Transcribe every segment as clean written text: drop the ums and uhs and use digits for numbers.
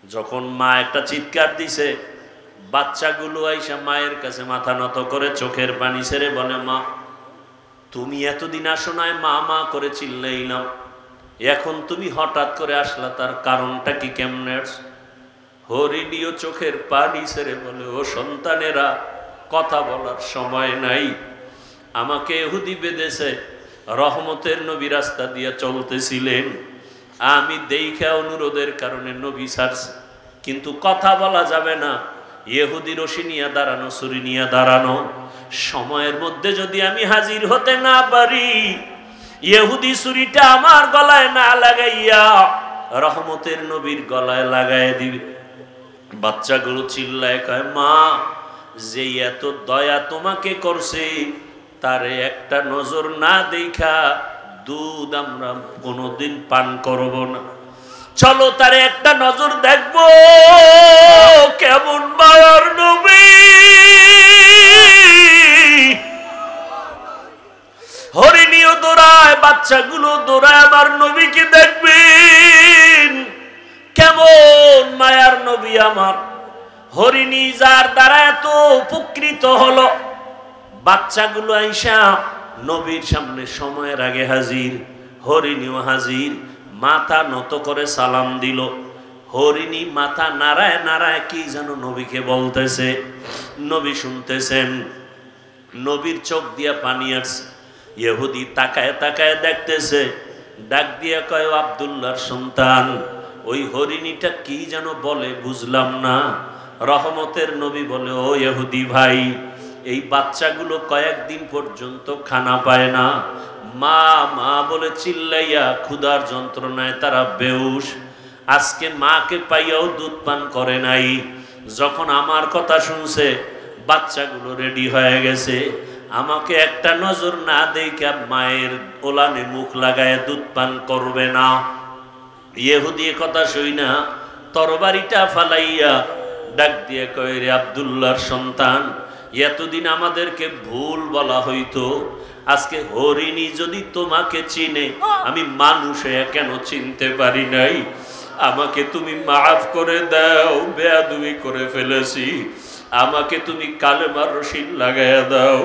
যখন মা একটা চিৎকার দিছে, বাচ্চাগুলো আইসা মায়ের কাছে মাথা নত করে চোখের পানি ছেড়ে বলে, মা তুমি এতদিন আসো নাই, মা মা করে চিল্লাইলাম, এখন তুমি হঠাৎ করে আসলা, তার কারণটা কি, কেমনে? হরিণীও চোখের পানি ছেড়ে বলে, ও সন্তানেরা, কথা বলার সময় নাই, আমাকে ইহুদি বেঁধেছে, রহমতের নবী রাস্তা দিয়ে চলতেছিলেন, আমি দেখা অনুরোধের কারণে নবী ছাড়ছে, কিন্তু কথা বলা যাবে না, ইহুদি রশি নিয়ে দাঁড়ানো, ছুরি নিয়ে দাঁড়ানো, সময়ের মধ্যে যদি আমি হাজির হতে না পারি, ইহুদি ছুরিটা আমার গলায় না লাগাইয়া রহমতের নবীর গলায় লাগাই দিবে। বাচ্চাগুলো চিল্লায় কয়, মা যে এত দয়া তোমাকে করছে, তারে একটা নজর না দেখা দুধ আমরা কোনোদিন পান করব না, চলো তারে একটা নজর দেখবো, কেমন মায়ার নবী। হরিণীও দৌড়ায়, বাচ্চাগুলো দৌড়ায়, আমার নবীকে দেখবেন, কেমন মায়ার নবী আমার। হরিণী যার দ্বারা এত উপকৃত হলো, বাচ্চাগুলো আইসা নবীর সামনে সময়ের আগে হাজির, হরিণীও হাজির, মাথা নত করে সালাম দিল। হরিণী মাথা নাড়ায় নাড়ায় কি যেন নবীকে বলতেছে, নবী শুনতেছেন, নবীর চোখ দিয়া পানি আসছে। ইহুদি তাকায় তাকায় দেখতেছে, ডাক দিয়া কয়, আব্দুল্লাহর সন্তান, ওই হরিণীটা কি যেন বলে বুঝলাম না। রহমতের নবী বলে, ও ইহুদি ভাই, এই বাচ্চাগুলো কয়েকদিন পর্যন্ত খানা পায় না, মা মা বলে চিল্লাইয়া ক্ষুধার যন্ত্রণায় তারা বেহুশ, আজকে মাকে পাইয়াও দুধ পান করে নাই। যখন আমার কথা শুনছে, বাচ্চাগুলো রেডি হয়ে গেছে, আমাকে একটা নজর না দেখা মায়ের ওলানে মুখ লাগায় দুধ পান করবে না। ইহুদি কথা শুই না তরবারিটা ফালাইয়া ডাক দিয়ে কয়, রে আব্দুল্লাহর সন্তান, এতদিন আমাদেরকে ভুল বলা হইতো, আজকে হরিণী যদি তোমাকে চিনে, আমি মানুষ হয়ে কেন চিনতে পারি নাই, আমাকে তুমি মাফ করে দাও, বেয়াদবি করে ফেলেছি, আমাকে তুমি কালেমার রশিদ লাগাইয়া দাও।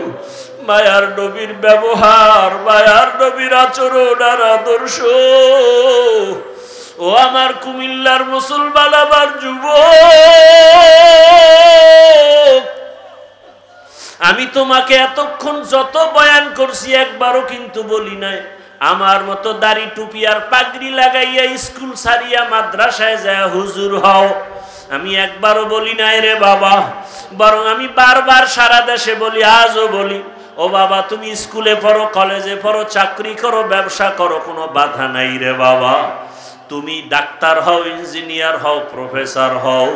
মায়ার নবীর ব্যবহার, মায়ার নবীর আচরণ আর আদর্শ, ও আমার কুমিল্লার মুসলমান, আমার যুবক, আমি তোমাকে এতক্ষণ যত বয়ান করছি একবারও কিন্তু বলি নাই, আমার মতো দাড়ি টুপি আর পাগড়ি লাগাইয়া স্কুল ছাড়িয়া মাদ্রাসায় যায় হুজুর হও, আমি একবারও বলি নাই রে বাবা। বরং আমি বারবার সারা দেশে বলি, আজও বলি, ও বাবা তুমি স্কুলে পড়ো, কলেজে পড়ো, চাকরি করো, ব্যবসা করো, কোনো বাধা নাই রে বাবা। তুমি ডাক্তার হও, ইঞ্জিনিয়ার হও, প্রফেসর হও,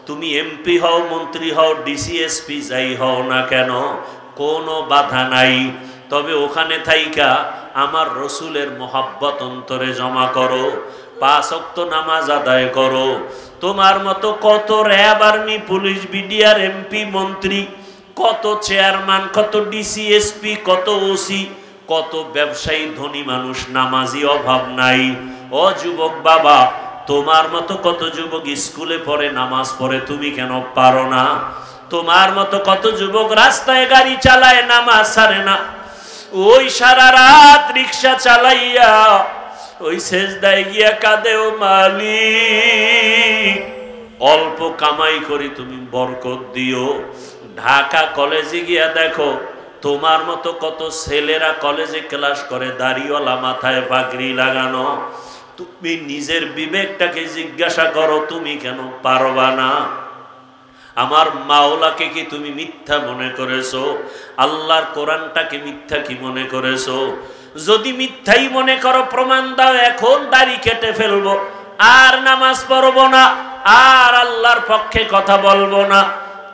তুমি এমপি হও, মন্ত্রী হও, ডিসিএসপি যাই হও না কেন, কোনো বাধা নাই। তবে ওখানে থাইকা আমার রসুলের মোহাব্বত অন্তরে জমা করো, 5 ওয়াক্ত নামাজ আদায় করো। তোমার মতো কত RAB, army, police, BDR, MP, মন্ত্রী, কত চেয়ারম্যান, কত ডিসিএসপি, কত ওসি, কত ব্যবসায়ী, ধনী মানুষ, নামাজি অভাব নাই। ও যুবক বাবা, তোমার মতো কত যুবক স্কুলে পড়ে, নামাজ পড়ে, তুমি কেন পারো না? তোমার মতো কত যুবক রাস্তায় গাড়ি চালায়, নামাজ ছাড়ে না। ওই সারা রাত রিক্সা চালাইয়া ওই সেজদায় গিয়া কাঁদে, ও মালিক অল্প কামাই করি, তুমি বরকত দিও। ঢাকা কলেজে গিয়া দেখো, তোমার মতো কত ছেলেরা কলেজে ক্লাস করে, দাড়িওয়ালা, মাথায় পাগড়ি লাগানো। তুমি নিজের বিবেকটাকে জিজ্ঞাসা করো, তুমি কেন পারবা না? আমার মাওলাকে কি তুমি মিথ্যা মনে করেছো? আল্লাহর কোরআনটাকে মিথ্যা কি মনে করেছো? যদি মিথ্যাই মনে করো, প্রমাণ দাও, এখন দাড়ি কেটে ফেলবো, আর নামাজ পড়বো না, আর আল্লাহর পক্ষে কথা বলবো না।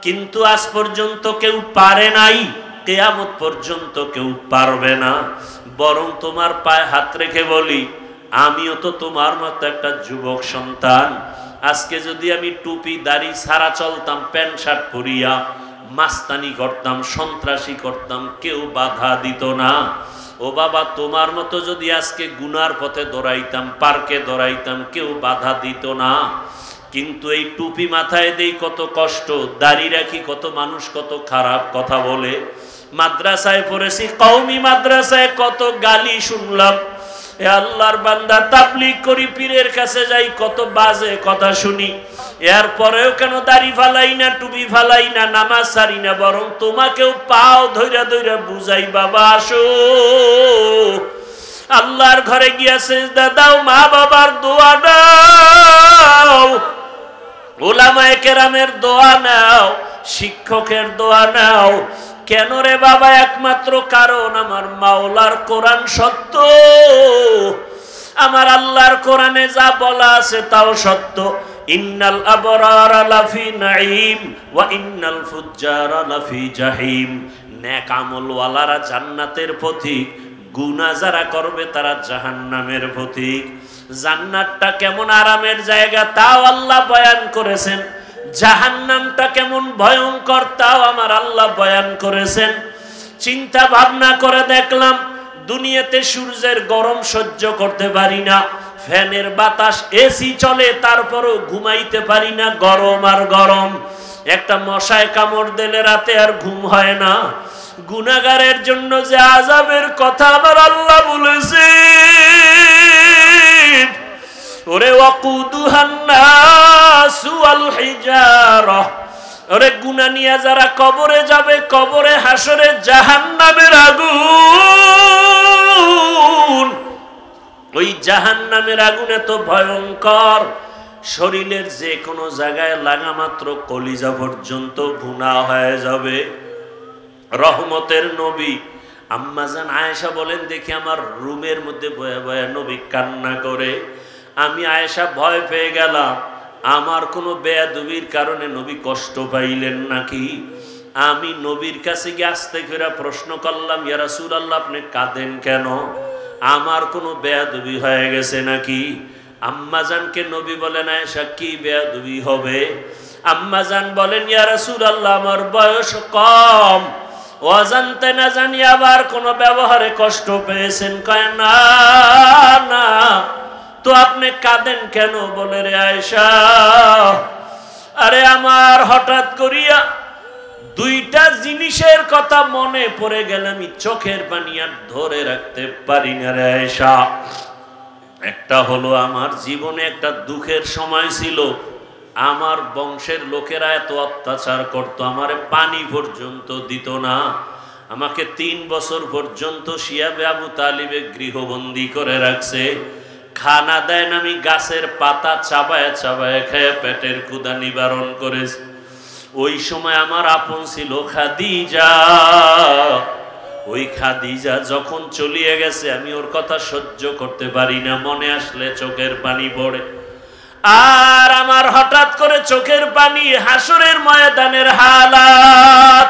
কিন্তু আজ পর্যন্ত কেউ পারে নাই, কিয়ামত পর্যন্ত কেউ পারবে না। বরং তোমার পায়ে হাত রেখে বলি, আমিও তো তোমার মতো একটা যুবক সন্তান। আজকে যদি আমি টুপি দাড়ি ছাড়া চলতাম, প্যান্ট শার্ট পরিয়া মাস্তানি করতাম, সন্ত্রাসী করতাম, কেউ বাধা দিত না। ও বাবা, তোমার মতো যদি আজকে গুনার পথে দৌড়াইতাম, পার্কে দৌড়াইতাম, কেউ বাধা দিত না। কিন্তু এই টুপি মাথায় দেই কত কষ্ট, দাড়ি রাখি কত মানুষ কত খারাপ কথা বলে, মাদ্রাসায় পড়েছি কওমি মাদ্রাসায় কত গালি শুনলাম, এ আল্লাহর বান্দা তাবলীগ করি পীরের কাছে যাই কত বাজে কথা শুনি, এরপরেও কেন দাড়ি ফালাই না, টুপি ফালাই না, নামাজ ছাড়ি না, বরং তোমাকেও পাও ধইরা ধইরা বুঝাই বাবা আসো আল্লাহর ঘরে গিয়া সিজদা দাও, মা বাবার দোয়া নাও, উলামায়ে কেরামের দোয়া নাও, শিক্ষকের দোয়া নাও। কেন রে বাবা? একমাত্র কারণ আমার মাওলার কোরআন সত্য, আমার আল্লাহর কোরআনে যা বলা আছে তাও সত্য। ইন্নাল আবরারা লাফি নাঈম ওয়া ইন্নাল ফুজ্জারা লাফি জাহিম। নেক আমলওয়ালারা জান্নাতের পথিক, গুনাহ যারা করবে তারা জাহান্নামের পথিক। জান্নাতটা কেমন আরামের জায়গা তাও আল্লাহ বয়ান করেছেন, জাহান্নামটা কেমন ভয়ঙ্কর তাও আমার আল্লাহ বয়ান করেছেন। চিন্তা ভাবনা করে দেখলাম দুনিয়াতে সূর্যের গরম সহ্য করতে পারি না, ফ্যানের বাতাস এসি চলে তারপরও ঘুমাইতে পারি না, গরম আর গরম। একটা মশায় কামড় দিলে রাতে আর ঘুম হয় না। গুনাহগারের জন্য যে আযাবের কথা আমার আল্লাহ বলেছেন, ওরে ওয়াকুদুহান নাসু ওয়াল হিজারা, ওরে গুনাহ নিয়ে যারা কবরে যাবে, কবরে হাসরে জাহান্নামের আগুন, ওই জাহান্নামের আগুন এত ভয়ঙ্কর, শরীরের যে কোনো জায়গায় লাগা মাত্র কলিজা পর্যন্ত ভুনা হয়ে যাবে। রহমতের নবী আম্মাজান আয়েশা বলেন, দেখি আমার রুমের মধ্যে বয়ে বয়ে নবী কান্না করে। আমি আয়েশা ভয় পেয়ে গেলাম, আমার কোনো বেয়াদবির কারণে নবী কষ্ট পাইলেন নাকি। আমি নবীর কাছে গিয়ে আস্তে করে প্রশ্ন করলাম, ইয়া রাসূলুল্লাহ আপনি কাঁদেন কেন? আমার কোনো বেয়াদবি হয়ে গেছে নাকি? আম্মাজানকে নবী বলেন, আয়েশা কি বেয়াদবি হবে? আম্মাজান বলেন, ইয়া রাসূলুল্লাহ আমার বয়স কম, অজান্তে না জানি আবার কোনো ব্যবহারে কষ্ট পেয়েছেন। কয় না না, তো আপনি কাঁদেন কেন? বলে, রে আয়েশা, আরে আমার হঠাৎ করিয়া দুইটা জিনিসের কথা মনে পড়ে গেল, আমি চোখের পানি আর ধরে রাখতে পারি না রে আয়েশা। একটা হলো আমার জীবনে একটা দুঃখের সময় ছিল, আমার বংশের লোকেরা এত অত্যাচার করত, আমারে পানি পর্যন্ত দিত না, আমাকে 3 বছর পর্যন্ত শিয়াবে আবু তালিবে গৃহবন্দী করে রাখছে, খানা দেন আমি গাছের পাতা চাবায় চাবায় খেয়ে পেটের ক্ষুধা নিবারণ করেছি। ওই সময় আমার আপন ছিল খাদিজা, ওই খাদিজা যখন চলিয়ে গেছে আমি ওর কথা সহ্য করতে পারি না, মনে আসলে চোখের পানি পড়ে। আর আমার হঠাৎ করে চোখের পানি হাসরের ময়দানের হালাত,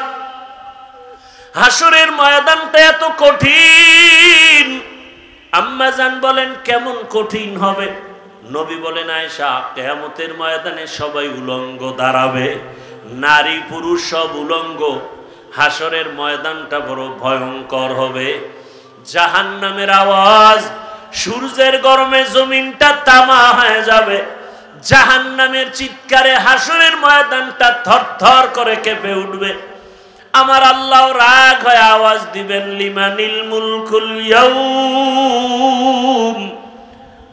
হাসরের ময়দানটা এত কঠিন। আম্মাজান বলেন, কেমন কঠিন হবে? নবী বলেন, আয়েশা কিয়ামতের ময়দানে সবাই উলঙ্গ দাঁড়াবে, নারী পুরুষ সব উলঙ্গ, হাসরের ময়দানটা বড় ভয়ঙ্কর হবে। জাহান্নামের আওয়াজ, সূর্যের গরমে জমিনটা তামা হয়ে যাবে, জাহান্নামের চিৎকারে হাসরের ময়দানটা থরথর করে কেঁপে উঠবে। আমার আল্লাহ রাগ হয়ে আওয়াজ দিবেন, লিমানিল মুলকুল ইয়াউম।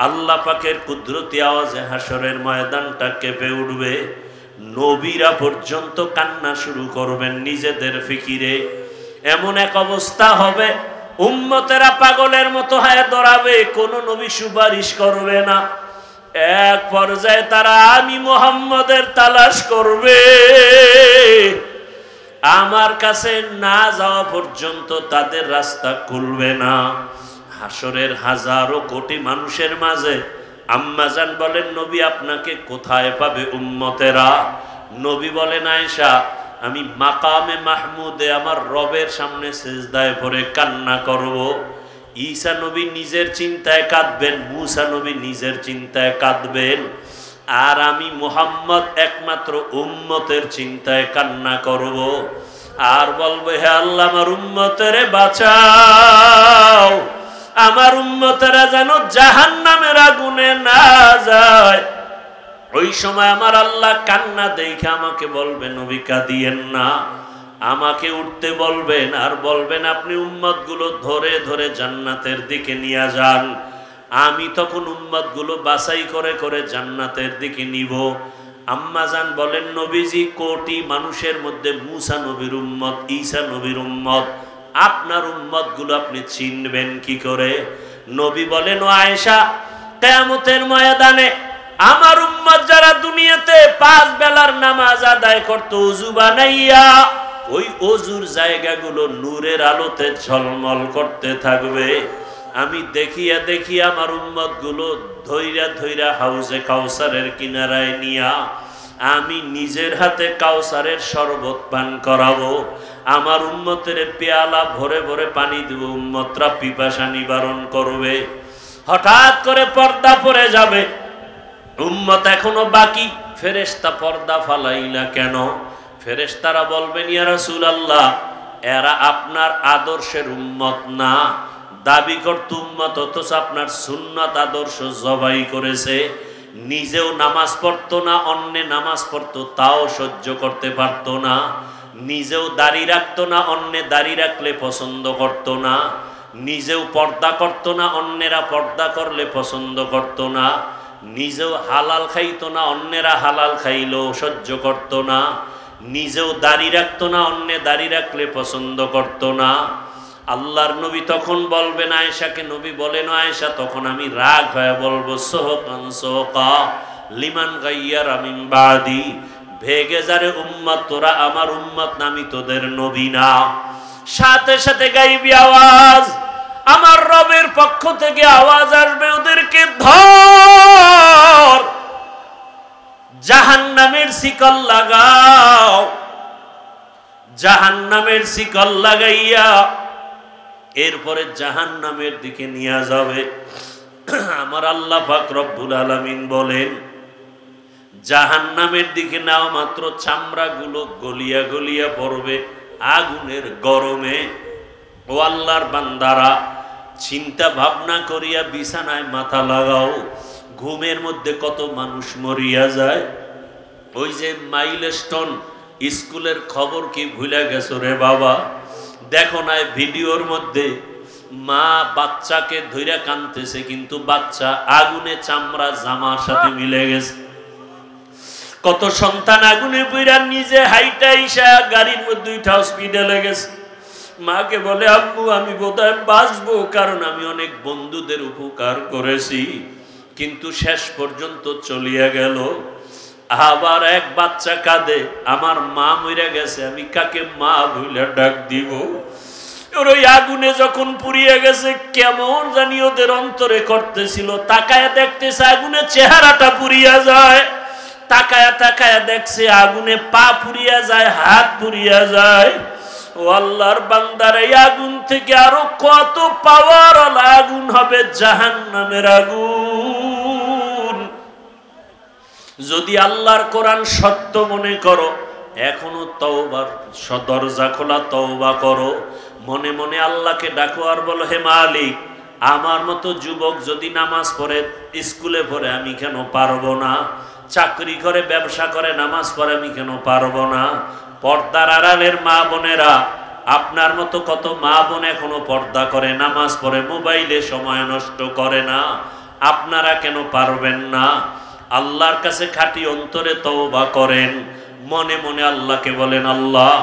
আল্লাহ পাকের কুদরতি আওয়াজে হাসরের ময়দানটা কেঁপে উঠবে। নবীরা পর্যন্ত কান্না শুরু করবেন নিজেদের ফিকিরে। এমন এক অবস্থা হবে, উম্মতেরা পাগলের মতো হয়ে দৌড়াবে, কোন নবী সুপারিশ করবে না। এক পর্যায়ে তারা আমি মুহাম্মদের তালাশ করবে, আমার কাছে না যাওয়া পর্যন্ত তাদের রাস্তা খুলবে না। হাসরের হাজারো কোটি মানুষের মাঝে আম্মাজান বলেন, নবী আপনাকে কোথায় পাবে উম্মতেরা? নবী বলেন, আয়েশা আমি মাকামে মাহমুদে আমার রবের সামনে সিজদায় পড়ে কান্না করব। ঈসা নবী নিজের চিন্তায় কাঁদবেন, মুসা নবী নিজের চিন্তায় কাঁদবেন, আর আমি মুহাম্মদ একমাত্র উম্মতের চিন্তায় কান্না করব। আর বলবো, হে আল্লাহ আমার উম্মতেরে বাঁচাও, আমার উম্মতেরা যেন জাহান্নামের আগুনে না যায়। ওই সময় আমার আল্লাহ কান্না দেখে আমাকে বলবে নবী কাঁদিয়েন না, আমাকে উঠতে বলবেন আর বলবেন আপনি উম্মতগুলো ধরে ধরে জান্নাতের দিকে নিয়ে যান। আমি তখন উম্মতগুলো বাছাই করে করে জান্নাতের দিকে নিব। আম্মাজান বলেন নবীজি কোটি মানুষের মধ্যে মুসা নবীর উম্মত, ঈসা নবীর উম্মত, আপনার উম্মতগুলো আপনি চিনবেন কি করে? নবী বলেন ও আয়েশা, কিয়ামতের ময়দানে আমার উম্মত যারা দুনিয়াতে 5 বেলার নামাজ আদায় করত ওযু বানাইয়া, ওই ওযুর জায়গাগুলো নূরের আলোতে ঝলমল করতে থাকবে। আমি দেখিয়া দেখিয়া আমার উম্মতগুলো ধইরা ধইরা হাউজে কাউসারের কিনারায় নিয়া আমি নিজের হাতে কাউসারের শরবত পান করাবো। আমার উম্মতের পেয়ালা ভরে ভরে পানি দেব, উম্মতরা পিপাসা নিবারণ করবে। হঠাৎ করে পর্দা পড়ে যাবে, উম্মত এখনো বাকি, ফেরেশতা পর্দা ফালাইলা কেন? ফেরেশতারা বলবেন ইয়া রাসূলুল্লাহ, এরা আপনার আদর্শের উম্মত না, দাবি করত উম্মত অথচ আপনার সুন্নাত আদর্শ জবাই করেছে। নিজেও নামাজ পড়তো না, অন্যে নামাজ পড়তো তাও সহ্য করতে পারতো না। নিজেও দাড়ি রাখতো না, অন্যে দাড়ি রাখলে পছন্দ করতো না। নিজেও পর্দা করতো না, অন্যেরা পর্দা করলে পছন্দ করতো না। নিজেও হালাল খাইতো না, অন্যেরা হালাল খাইলেও সহ্য করতো না। নিজেও দাড়ি রাখতো না, অন্যে দাড়ি রাখলে পছন্দ করতো না। আল্লাহর নবী তখন বলবেন আয়েশাকে, নবী বলেন আয়েশা, তখন আমি রাগ হয়ে বলবো সোহকান সোহকা লিমান গাইয়ারা মিন বাদি, ভেগে যারে উম্মত, তোরা আমার উম্মত না, আমি তোদের নবী না। সাথে সাথে গাইবি আওয়াজ, আমার রবের পক্ষ থেকে আওয়াজ আসবে, ওদেরকে ধর, জাহান্নামের শিকল লাগাও। জাহান্নামের শিকল লাগাইয়া এরপরে জাহান্নামের দিকে নিয়ে যাবে। আমার আল্লাহ পাক রব্বুল আলামিন বলেন জাহান্নামের দিকে নাও মাত্র চামড়াগুলো গলিয়া গলিয়া পড়বে আগুনের গরমে। ও আল্লাহর বান্দারা, চিন্তা ভাবনা করিয়া বিছানায় মাথা লাগাও। ঘুমের মধ্যে কত মানুষ মরিয়া যায়। ওই যে মাইলস্টোন স্কুলের খবর কি ভুলে গেছো রে বাবা? দেখো না ভিডিওর মধ্যে মা বাচ্চাকে ধইরা কাঁদতেছে, কিন্তু বাচ্চা আগুনে চামড়া জামার সাথে মিলে গেছে। কত সন্তান আগুনে পুইরা নিজে হাইটা ইসা গাড়ির মধ্যে উঠা হসপিটালে গেছে। মাকে বলে আম্মু আমি বোধহয় বাঁচবো, কারণ আমি অনেক বন্ধুদের উপকার করেছি, কিন্তু শেষ পর্যন্ত চলিয়া গেল। আবার এক বাচ্চা কাঁদে, আমার মা মরে গেছে, আমি কাকে মা বইলা ডাক দিব? ওই আগুনে যখন পুড়িয়ে গেছে কেমন জানি ওদের অন্তরে করতেছিল। তাকায়া দেখতেছে আগুনে চেহারাটা পুড়িয়া যায়, তাকায়া তাকায়া দেখছে আগুনে পা পুড়িয়া যায়, হাত পুড়িয়া যায়। ও আল্লাহর বান্দার, এই আগুন থেকে আরো কত পাওয়ার আগুন হবে জাহান্নামের আগুন। যদি আল্লাহর কোরআন সত্য মনে করো, এখনো তওবার দরজা খোলা, তওবা করো। মনে মনে আল্লাহকে ডাকো আর বলো, হে মালিক, আমার মতো যুবক যদি নামাজ পড়ে, স্কুলে পড়ে, আমি কেন পারবো না? চাকরি করে, ব্যবসা করে, নামাজ পড়ে, আমি কেন পারবো না? পর্দার আড়ালের মা বোনেরা, আপনার মতো কত মা বোন এখনো পর্দা করে, নামাজ পড়ে, মোবাইলে সময় নষ্ট করে না, আপনারা কেন পারবেন না? আল্লাহর কাছে খাঁটি অন্তরে তওবা করেন। মনে মনে আল্লাহকে বলেন, আল্লাহ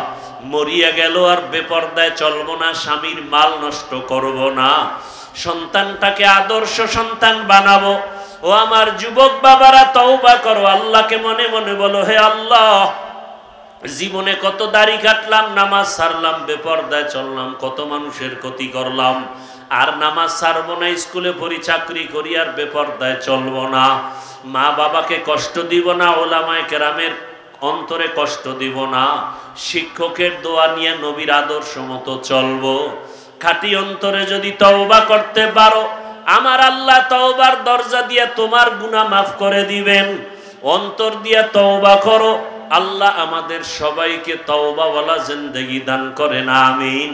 মরিয়া গেল আর বেপর্দায় চলবো না, স্বামীর মাল নষ্ট করব না, সন্তানটাকে আদর্শ সন্তান বানাবো। ও আমার যুবক বাবারা, তওবা করো, আল্লাহকে মনে মনে বলো, হে আল্লাহ, জীবনে কত দাড়ি কাটলাম, নামাজ ছাড়লাম, বেপর্দায় চললাম, কত মানুষের ক্ষতি করলাম, আর নামাজ ছাড়বো না, স্কুলে পড়ি, চাকরি করি, আর বেপর্দায় চলবো না, মা বাবাকে কষ্ট দিব না, ওলামায়ে কেরামের অন্তরে কষ্ট দিব না, শিক্ষকের দোয়া নিয়ে নবীর আদর্শ মতো চলবো। খাঁটি অন্তরে যদি তওবা করতে পারো, আমার আল্লাহ তওবার দরজা দিয়ে তোমার গুনাহ মাফ করে দিবেন। অন্তর দিয়ে তওবা করো। আল্লাহ আমাদের সবাইকে তওবাওয়ালা জিন্দেগি দান করেন, আমিন।